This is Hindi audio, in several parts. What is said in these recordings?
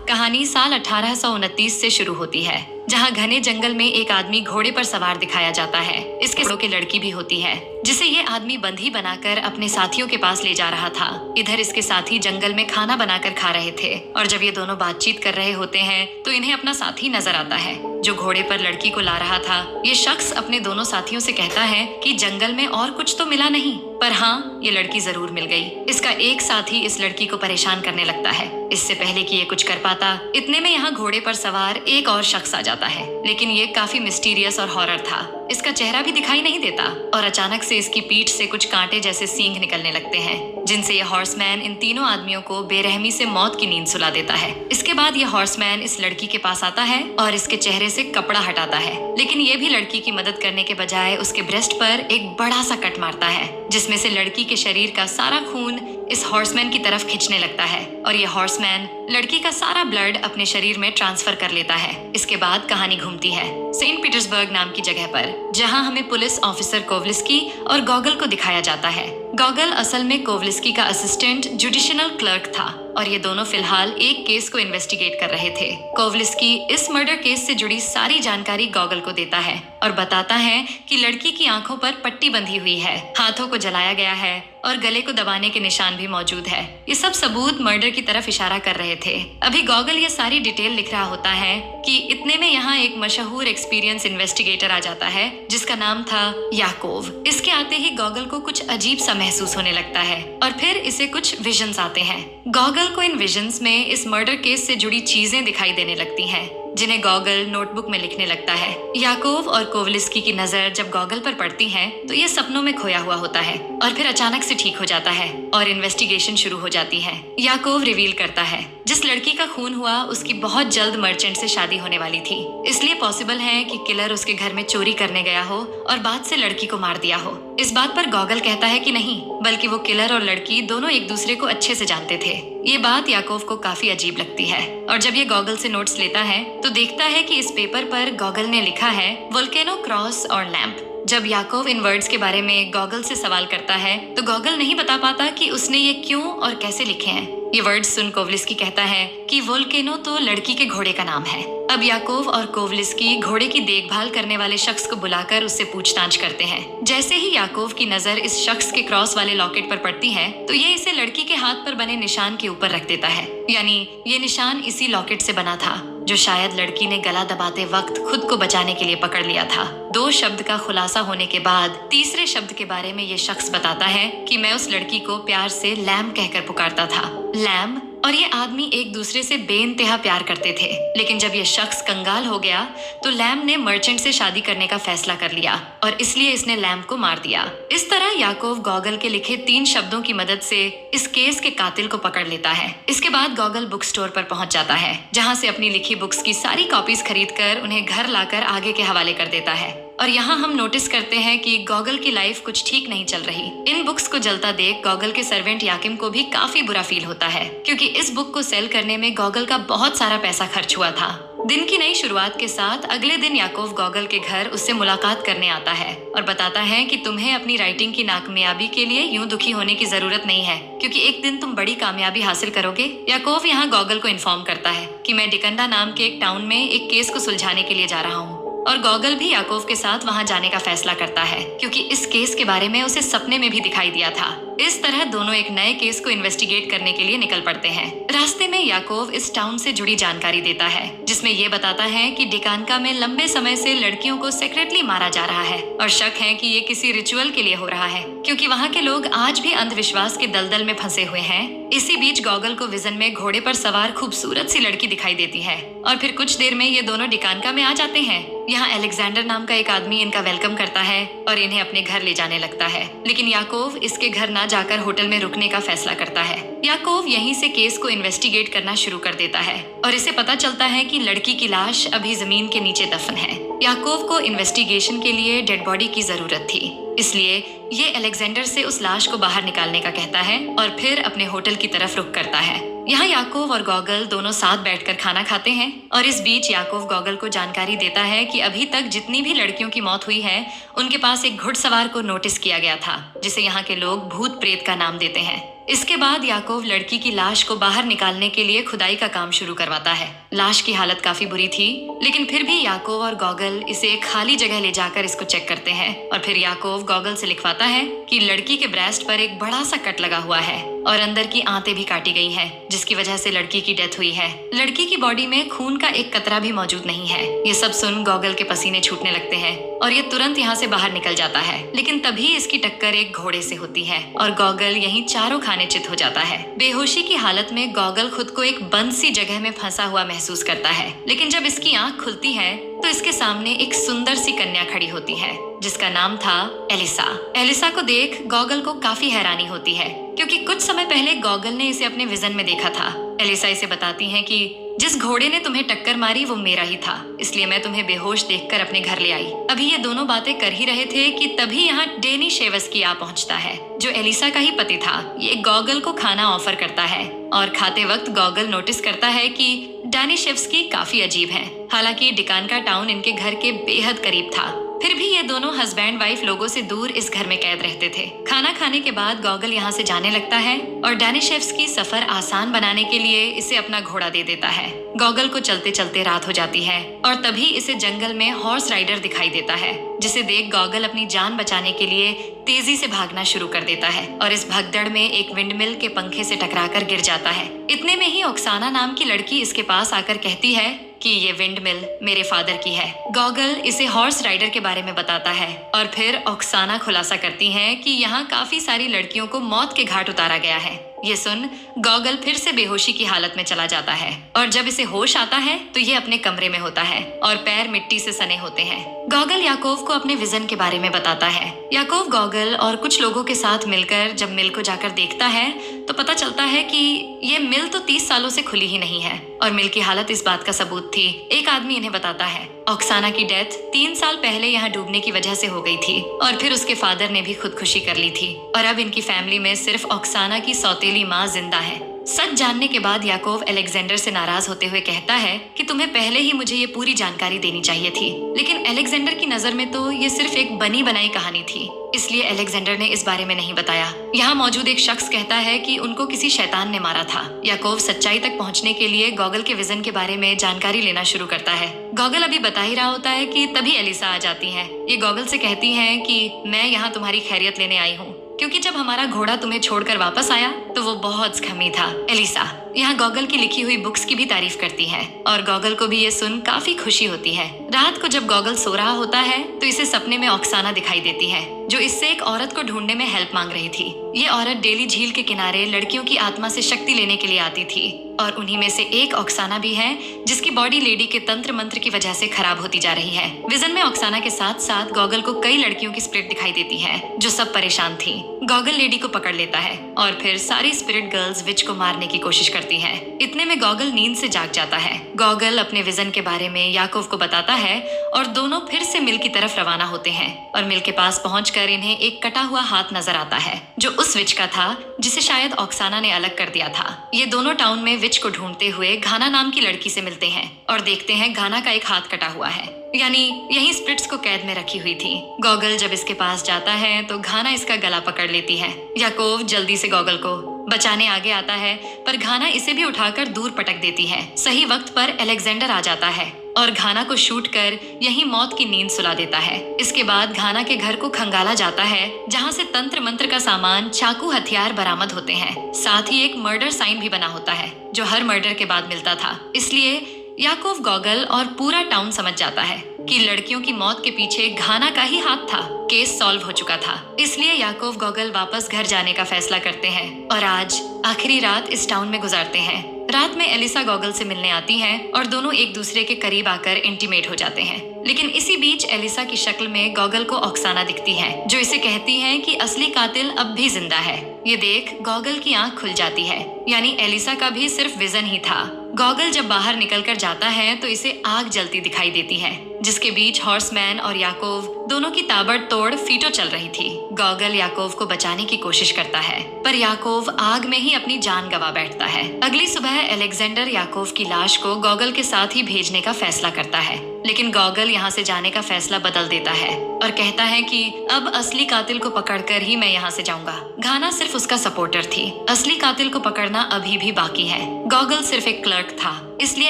कहानी साल 1829 से शुरू होती है, जहाँ घने जंगल में एक आदमी घोड़े पर सवार दिखाया जाता है। इसके घोड़ों की लड़की भी होती है, जिसे ये आदमी बंधी बनाकर अपने साथियों के पास ले जा रहा था। इधर इसके साथी जंगल में खाना बनाकर खा रहे थे और जब ये दोनों बातचीत कर रहे होते हैं तो इन्हें अपना साथी नजर आता है जो घोड़े पर लड़की को ला रहा था। ये शख्स अपने दोनों साथियों से कहता है कि जंगल में और कुछ तो मिला नहीं, पर हाँ, ये लड़की जरूर मिल गई। इसका एक साथी इस लड़की को परेशान करने लगता है। इससे पहले कि ये कुछ कर पाता, इतने में यहाँ घोड़े पर सवार एक और शख्स आ जाता है, लेकिन ये काफी मिस्टीरियस और हॉरर था। इसका चेहरा भी दिखाई नहीं देता और अचानक से इसकी पीठ से कुछ कांटे जैसे सींग निकलने लगते हैं, जिनसे ये हॉर्समैन इन तीनों आदमियों को बेरहमी से मौत की नींद सुला देता है। इसके बाद ये हॉर्समैन इस लड़की के पास आता है और इसके चेहरे से कपड़ा हटाता है, लेकिन ये भी लड़की की मदद करने के बजाय उसके ब्रेस्ट पर एक बड़ा सा कट मारता है, जिसमें से लड़की के शरीर का सारा खून इस हॉर्समैन की तरफ खींचने लगता है और ये हॉर्समैन लड़की का सारा ब्लड अपने शरीर में ट्रांसफर कर लेता है। इसके बाद कहानी घूमती है सेंट पीटर्सबर्ग नाम की जगह पर, जहां हमें पुलिस ऑफिसर कोवलिस्की और गॉगल को दिखाया जाता है। गॉगल असल में कोवलिस्की का असिस्टेंट जुडिशनल क्लर्क था और ये दोनों फिलहाल एक केस को इन्वेस्टिगेट कर रहे थे। कोवलिस्की इस मर्डर केस से जुड़ी सारी जानकारी गॉगल को देता है और बताता है कि लड़की की आंखों पर पट्टी बंधी हुई है, हाथों को जलाया गया है और गले को दबाने के निशान भी मौजूद है। ये सब सबूत मर्डर की तरफ इशारा कर रहे थे। अभी गॉगल ये सारी डिटेल लिख रहा होता है कि इतने में यहाँ एक मशहूर एक्सपीरियंस इन्वेस्टिगेटर आ जाता है जिसका नाम था याकोव। इसके आते ही गॉगल को कुछ अजीब सा महसूस होने लगता है और फिर इसे कुछ विजन्स आते हैं। गॉगल को इन विजन्स में इस मर्डर केस से जुड़ी चीजें दिखाई देने लगती हैं, जिन्हें गॉगल नोटबुक में लिखने लगता है। याकोव और कोवलिस्की की नजर जब गॉगल पर पड़ती है तो ये सपनों में खोया हुआ होता है और फिर अचानक से ठीक हो जाता है और इन्वेस्टिगेशन शुरू हो जाती है। याकोव रिवील करता है जिस लड़की का खून हुआ उसकी बहुत जल्द मर्चेंट से शादी होने वाली थी, इसलिए पॉसिबल है कि किलर उसके घर में चोरी करने गया हो और बाद से लड़की को मार दिया हो। इस बात पर गॉगल कहता है कि नहीं, बल्कि वो किलर और लड़की दोनों एक दूसरे को अच्छे से जानते थे। ये बात याकोव को काफी अजीब लगती है और जब ये गॉगल से नोट्स लेता है तो देखता है कि इस पेपर पर गॉगल ने लिखा है वोल्केनो, क्रॉस और लैंप। जब याकोव इन वर्ड्स के बारे में गॉगल से सवाल करता है तो गॉगल नहीं बता पाता कि उसने ये क्यों और कैसे लिखे हैं। ये वर्ड्स सुन कोवलिस्की कहता है कि वोल्केनो तो लड़की के घोड़े का नाम है। अब याकोव और कोवलिस्की घोड़े की देखभाल करने वाले शख्स को बुलाकर उससे पूछताछ करते हैं। जैसे ही याकोव की नजर इस शख्स के क्रॉस वाले लॉकेट पर पड़ती है तो ये इसे लड़की के हाथ पर बने निशान के ऊपर रख देता है, यानी ये निशान इसी लॉकेट से बना था जो शायद लड़की ने गला दबाते वक्त खुद को बचाने के लिए पकड़ लिया था। 2 शब्द का खुलासा होने के बाद तीसरे शब्द के बारे में ये शख्स बताता है कि मैं उस लड़की को प्यार से लैम कहकर पुकारता था। लैम और ये आदमी एक दूसरे से बेइंतहा प्यार करते थे, लेकिन जब ये शख्स कंगाल हो गया तो लैम ने मर्चेंट से शादी करने का फैसला कर लिया और इसलिए इसने लैम को मार दिया। इस तरह याकोव गॉगल के लिखे 3 शब्दों की मदद से इस केस के कातिल को पकड़ लेता है। इसके बाद गॉगल बुक स्टोर पर पहुंच जाता है, जहां से अपनी लिखी बुक्स की सारी कॉपीज खरीदकर उन्हें घर लाकर आगे के हवाले कर देता है। और यहाँ हम नोटिस करते हैं कि गॉगल की लाइफ कुछ ठीक नहीं चल रही। इन बुक्स को जलता देख गॉगल के सर्वेंट याकिम को भी काफी बुरा फील होता है, क्योंकि इस बुक को सेल करने में गॉगल का बहुत सारा पैसा खर्च हुआ था। दिन की नई शुरुआत के साथ अगले दिन याकोव गॉगल के घर उससे मुलाकात करने आता है और बताता है कि तुम्हें अपनी राइटिंग की नाकामयाबी के लिए यूं दुखी होने की जरूरत नहीं है, क्योंकि एक दिन तुम बड़ी कामयाबी हासिल करोगे। याकोव यहाँ गॉगल को इन्फॉर्म करता है कि मैं डिकंडा नाम के एक टाउन में एक केस को सुलझाने के लिए जा रहा हूँ और गॉगल भी याकोव के साथ वहां जाने का फैसला करता है, क्योंकि इस केस के बारे में उसे सपने में भी दिखाई दिया था। इस तरह दोनों एक नए केस को इन्वेस्टिगेट करने के लिए निकल पड़ते हैं। रास्ते में याकोव इस टाउन से जुड़ी जानकारी देता है, जिसमें ये बताता है कि डिकानका में लंबे समय से लड़कियों को सेक्रेटली मारा जा रहा है और शक है कि ये किसी रिचुअल के लिए हो रहा है, क्योंकि वहाँ के लोग आज भी अंधविश्वास के दलदल में फंसे हुए हैं। इसी बीच गॉगल को विजन में घोड़े पर सवार खूबसूरत सी लड़की दिखाई देती है और फिर कुछ देर में ये दोनों डिकानका में आ जाते हैं। यहाँ अलेक्जेंडर नाम का एक आदमी इनका वेलकम करता है और इन्हें अपने घर ले जाने लगता है, लेकिन याकोव इसके घर ना जाकर होटल में रुकने का फैसला करता है। याकोव यहीं से केस को इन्वेस्टिगेट करना शुरू कर देता है और इसे पता चलता है कि लड़की की लाश अभी जमीन के नीचे दफन है। याकोव को इन्वेस्टिगेशन के लिए डेड बॉडी की जरूरत थी, इसलिए ये अलेक्जेंडर से उस लाश को बाहर निकालने का कहता है और फिर अपने होटल की तरफ रुख करता है। यहाँ याकोव और गॉगल दोनों साथ बैठकर खाना खाते हैं और इस बीच याकोव गॉगल को जानकारी देता है कि अभी तक जितनी भी लड़कियों की मौत हुई है उनके पास एक घुड़सवार को नोटिस किया गया था, जिसे यहाँ के लोग भूत प्रेत का नाम देते हैं। इसके बाद याकूब लड़की की लाश को बाहर निकालने के लिए खुदाई का काम शुरू करवाता है। लाश की हालत काफी बुरी थी, लेकिन फिर भी याकूब और गॉगल इसे एक खाली जगह ले जाकर इसको चेक करते हैं और फिर याकूब गॉगल से लिखवाता है कि लड़की के ब्रेस्ट पर एक बड़ा सा कट लगा हुआ है और अंदर की आंतें भी काटी गई हैं, जिसकी वजह से लड़की की डेथ हुई है। लड़की की बॉडी में खून का एक कतरा भी मौजूद नहीं है। ये सब सुन गॉगल के पसीने छूटने लगते हैं और ये तुरंत यहाँ से बाहर निकल जाता है, लेकिन तभी इसकी टक्कर एक घोड़े से होती है और गॉगल यहीं चारों खाने चित हो जाता है। बेहोशी की हालत में गॉगल खुद को एक बंद सी जगह में फंसा हुआ महसूस करता है, लेकिन जब इसकी आंख खुलती है तो इसके सामने एक सुंदर सी कन्या खड़ी होती है जिसका नाम था एलिसा। एलिसा को देख गॉगल को काफी हैरानी होती है, क्योंकि कुछ समय पहले गॉगल ने इसे अपने विजन में देखा था। एलिसा इसे बताती हैं कि जिस घोड़े ने तुम्हें टक्कर मारी वो मेरा ही था, इसलिए मैं तुम्हें बेहोश देखकर अपने घर ले आई। अभी ये दोनों बातें कर ही रहे थे कि तभी यहाँ डेनी शेवस्की आ पहुँचता है, जो एलिसा का ही पति था। ये गॉगल को खाना ऑफर करता है और खाते वक्त गॉगल नोटिस करता है कि डैनी शेवस्की काफी अजीब है। हालांकि डिकानका टाउन इनके घर के बेहद करीब था, फिर भी ये दोनों हस्बैंड वाइफ लोगों से दूर इस घर में कैद रहते थे। खाना खाने के बाद गॉगल यहाँ से जाने लगता है और डैनिशेव्स्की सफर आसान बनाने के लिए इसे अपना घोड़ा दे देता है। गॉगल को चलते चलते रात हो जाती है और तभी इसे जंगल में हॉर्स राइडर दिखाई देता है, जिसे देख गॉगल अपनी जान बचाने के लिए तेजी से भागना शुरू कर देता है और इस भगदड़ में एक विंडमिल के पंखे से टकराकर गिर जाता है। इतने में ही ओक्साना नाम की लड़की इसके पास आकर कहती है कि ये विंडमिल मेरे फादर की है। गॉगल इसे हॉर्स राइडर के बारे में बताता है और फिर ओक्साना खुलासा करती है कि यहाँ काफी सारी लड़कियों को मौत के घाट उतारा गया है। ये सुन गॉगल फिर से बेहोशी की हालत में चला जाता है और जब इसे होश आता है तो ये अपने कमरे में होता है और पैर मिट्टी से सने होते हैं। गॉगल याकूब को अपने विजन के बारे में बताता है। याकूब गॉगल और कुछ लोगों के साथ मिलकर जब मिल को जाकर देखता है तो पता चलता है कि ये मिल तो 30 सालों से खुली ही नहीं है और मिल की हालत इस बात का सबूत थी। एक आदमी इन्हें बताता है ओक्साना की डेथ 3 साल पहले यहाँ डूबने की वजह से हो गई थी और फिर उसके फादर ने भी खुदकुशी कर ली थी और अब इनकी फैमिली में सिर्फ ओक्साना की सौतेली माँ जिंदा है। सच जानने के बाद याकूब अलेक्जेंडर से नाराज होते हुए कहता है कि तुम्हें पहले ही मुझे ये पूरी जानकारी देनी चाहिए थी, लेकिन अलेक्जेंडर की नजर में तो ये सिर्फ एक बनी बनाई कहानी थी, इसलिए अलेक्जेंडर ने इस बारे में नहीं बताया। यहाँ मौजूद एक शख्स कहता है कि उनको किसी शैतान ने मारा था। याकूब सच्चाई तक पहुँचने के लिए गॉगल के विजन के बारे में जानकारी लेना शुरू करता है। गॉगल अभी बता ही रहा होता है कि तभी एलिसा आ जाती है। ये गॉगल से कहती है कि मैं यहाँ तुम्हारी खैरियत लेने आई हूँ, क्योंकि जब हमारा घोड़ा तुम्हें छोड़कर वापस आया तो वो बहुत गमी था। एलिसा यहाँ गॉगल की लिखी हुई बुक्स की भी तारीफ करती है और गॉगल को भी ये सुन काफी खुशी होती है। रात को जब गॉगल सो रहा होता है तो इसे सपने में ओक्साना दिखाई देती है, जो इससे एक औरत को ढूंढने में हेल्प मांग रही थी। ये औरत डेली झील के किनारे लड़कियों की आत्मा से शक्ति लेने के लिए आती थी और उन्हीं में से एक ओक्साना भी है, जिसकी बॉडी लेडी के तंत्र मंत्र की वजह से खराब होती जा रही है। विजन में ओक्साना के साथ साथ गॉगल को कई लड़कियों की स्पिरिट दिखाई देती है जो सब परेशान थी। गॉगल लेडी को पकड़ लेता है और फिर सारी स्पिरिट गर्ल्स विच को मारने की कोशिश करती हैं। इतने में गॉगल नींद से जाग जाता है। गॉगल अपने विजन के बारे में याकूब को बताता है और दोनों फिर से मिल की तरफ रवाना होते हैं और मिल के पास पहुंचकर इन्हें एक कटा हुआ हाथ नजर आता है, जो उस विच का था जिसे शायद ओक्साना ने अलग कर दिया था। ये दोनों टाउन में विच को ढूंढते हुए घाना नाम की लड़की से मिलते हैं और देखते हैं घाना का एक हाथ कटा हुआ है, यानी यही स्पिरिट्स को कैद में रखी हुई थी। गॉगल जब इसके पास जाता है तो घाना इसका गला पकड़ लेती है। याकूब जल्दी से गॉगल को बचाने आगे आता है, पर घाना इसे भी उठाकर दूर पटक देती है। सही वक्त पर अलेक्जेंडर आ जाता है और घाना को शूट कर यही मौत की नींद सुला देता है। इसके बाद घाना के घर को खंगाला जाता है, जहाँ से तंत्र मंत्र का सामान, चाकू, हथियार बरामद होते हैं। साथ ही एक मर्डर साइन भी बना होता है जो हर मर्डर के बाद मिलता था। इसलिए याकूब गॉगल और पूरा टाउन समझ जाता है कि लड़कियों की मौत के पीछे घाना का ही हाथ था। केस सॉल्व हो चुका था, इसलिए याकूब गॉगल वापस घर जाने का फैसला करते हैं और आज आखिरी रात इस टाउन में गुजारते हैं। रात में एलिसा गॉगल से मिलने आती है और दोनों एक दूसरे के करीब आकर इंटीमेट हो जाते हैं। लेकिन इसी बीच एलिसा की शक्ल में गॉगल को ओक्साना दिखती है, जो इसे कहती है कि असली कातिल अब भी जिंदा है। ये देख गॉगल की आंख खुल जाती है, यानी एलिसा का भी सिर्फ विजन ही था। गॉगल जब बाहर निकलकर जाता है तो इसे आग जलती दिखाई देती है, जिसके बीच हॉर्समैन और याकूब दोनों की ताबड़तोड़ फीटो चल रही थी। गॉगल याकूब को बचाने की कोशिश करता है, पर याकूब आग में ही अपनी जान गंवा बैठता है। अगली सुबह अलेक्जेंडर याकूब की लाश को गॉगल के साथ ही भेजने का फैसला करता है, लेकिन गॉगल यहाँ से जाने का फैसला बदल देता है और कहता है कि अब असली कातिल को पकड़कर ही मैं यहाँ से जाऊंगा। घाना सिर्फ उसका सपोर्टर थी, असली कातिल को पकड़ना अभी भी बाकी है। गॉगल सिर्फ एक क्लर्क था, इसलिए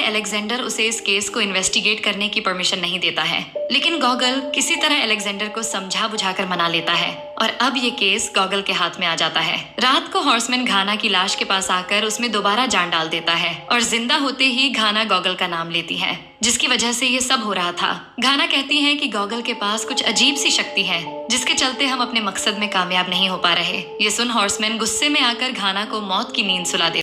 अलेक्जेंडर उसे इस केस को इन्वेस्टिगेट करने की परमिशन नहीं देता है। लेकिन गॉगल किसी तरह अलेक्जेंडर को समझा बुझाकर मना लेता है और अब ये केस गॉगल के हाथ में आ जाता है। रात को हॉर्समैन घाना की लाश के पास आकर उसमें दोबारा जान डाल देता है और जिंदा होते ही घाना गॉगल का नाम लेती है, जिसकी वजह से ये सब हो रहा था। घाना कहती है कि गॉगल के पास कुछ अजीब सी शक्ति है जिसके चलते हम अपने मकसद में कामयाब नहीं हो पा रहे। ये सुन हॉर्समैन गुस्से में आकर घाना को मौत की नींद सुला देता है।